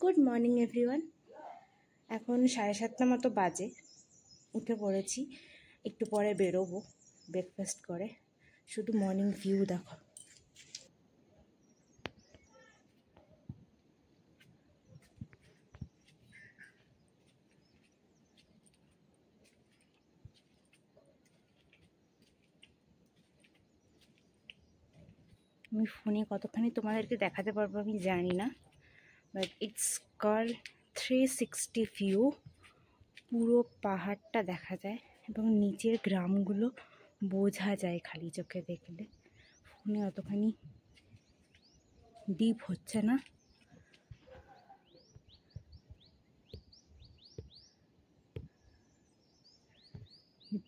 Good morning everyone. এখন 7:30 মতো বাজে, উঠে পড়েছি। একটু পরে বেরোবো ব্রেকফাস্ট করে। শুধু মর্নিং ভিউ দেখো। আমি ফোনে কতখানি তোমাদেরকে দেখাতে পারবো আমি জানি না, বাট ইটস কল 360 ভিউ। পুরো পাহাড়টা দেখা যায় এবং নিচের গ্রামগুলো বোঝা যায় খালি চোখে দেখলে। ফোনে অতখানি ডিপ হচ্ছে না।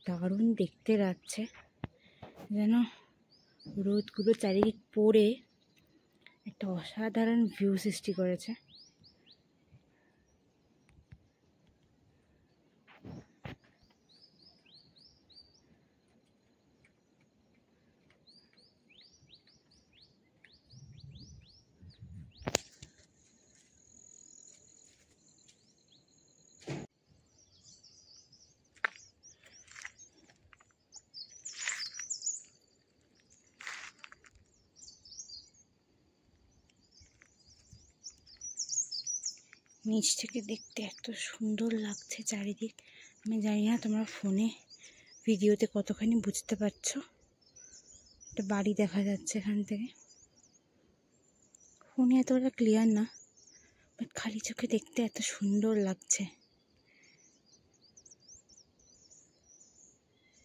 দারুণ দেখতে লাগছে, যেন রোদগুলো চারিদিক পড়ে একটা অসাধারণ ভিউ সৃষ্টি করেছে। নিচ থেকে দেখতে এত সুন্দর লাগছে চারিদিক। আমি জানি না তোমরা ফোনে ভিডিওতে কতখানি বুঝতে পারছো। একটা বাড়ি দেখা যাচ্ছে এখান থেকে। ফোনে এতটা ক্লিয়ার না, বাট খালি চোখে দেখতে এত সুন্দর লাগছে।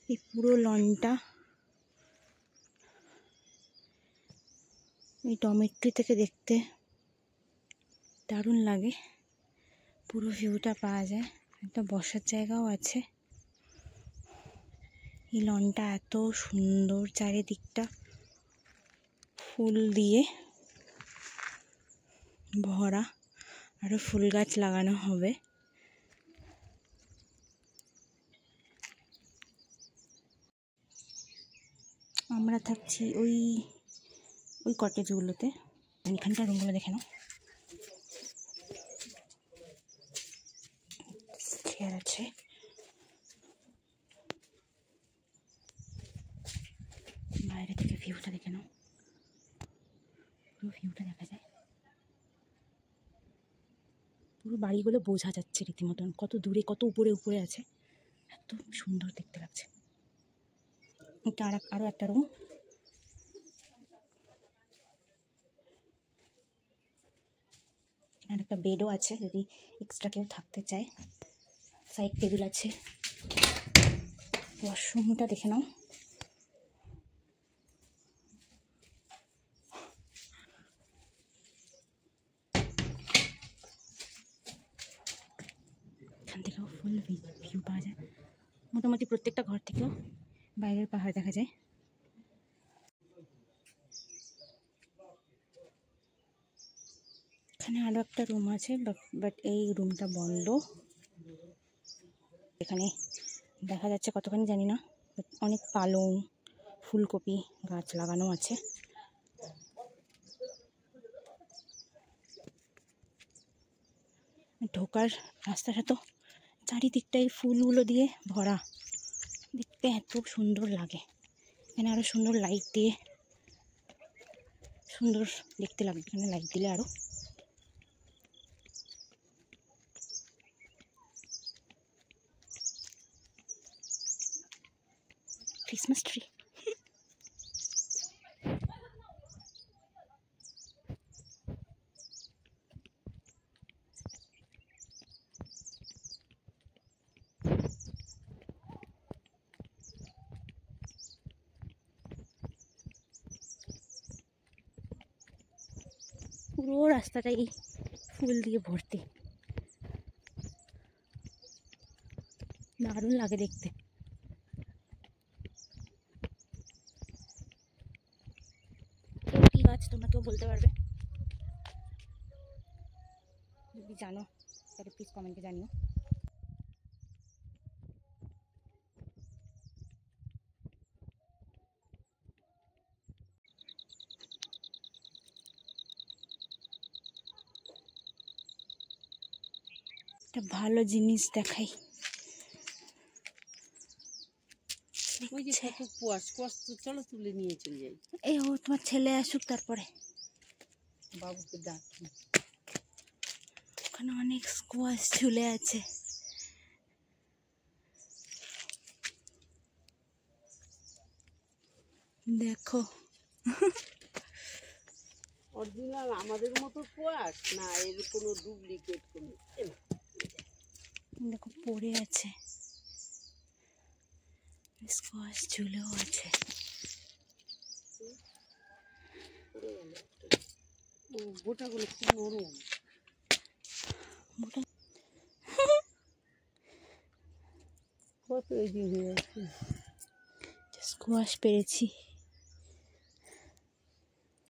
এই পুরো লনটা এই টমেটো থেকে দেখতে দারুণ লাগে। পুরো ভিউটা পাওয়া যায়, একটা বসার জায়গাও আছে। এই লনটা এত সুন্দর, চারিদিকটা ফুল দিয়ে ভরা, আরো ফুল গাছ লাগানো হবে। আমরা থাকছি ওই কটেজগুলোতে। এখানকার রুমগুলো দেখে নাও, চেয়ার আছে। বাইরে থেকে ভিউটা দেখে নাও, পুরো ভিউটা দেখা যায়। পুরো বাড়িগুলো বোঝা যাচ্ছে রীতিমতন, কত দূরে কত উপরে উপরে আছে। এত সুন্দর দেখতে লাগছে। এটা আরো একটা রুম। আর একটা বেডও আছে যদি এক্সট্রা কেউ থাকতে চায়। সাইড টেবিল আছে। ওয়াশরুমটা দেখে নাও, এখান থেকেও ফুল ভিউ পাওয়া যায়। মোটামুটি প্রত্যেকটা ঘর থেকেও বাইরের পাহাড় দেখা যায়। এখানে আরো একটা রুম আছে, বাট এই রুমটা বন্ধ। এখানে দেখা যাচ্ছে কতখানি জানি না, অনেক পালং, ফুলকপি গাছ লাগানো আছে। ঢোকার রাস্তাটা তো চারিদিকটাই ফুলগুলো দিয়ে ভরা, দেখতে এত সুন্দর লাগে। এখানে আরো সুন্দর লাইট দিয়ে সুন্দর দেখতে লাগবে। এখানে লাইট দিলে আরো। Christmas tree. পুরো রাস্তাটাই ফুল দিয়ে ভর্তি, দারুণ লাগে দেখতে। কি গাছ তোমরা কেউ বলতে পারবে? যদি জানো তাহলে প্লিজ কমেন্টে জানিও। একটা ভালো জিনিস দেখাই। ওই যে কত কুয়াশ কুয়াশ, তো চলো তুলে নিয়ে চলে যাই। এই ও তোমার ছেলে আসুক তারপরে। বাবুকে ডাকি। ওখানে অনেক স্কোয়াশ ঝুলে আছে। দেখো অরিজিনাল আমাদের মতো কুয়াশ না, এর কোনো ডুপ্লিকেট কোনো? দেখো পড়ে আছে, স্কোয়াশ ঝুলেও আছে। গোটাগুলো খুব নরম। কত এই হয়ে আছে, স্কোয়াশ পেরেছি।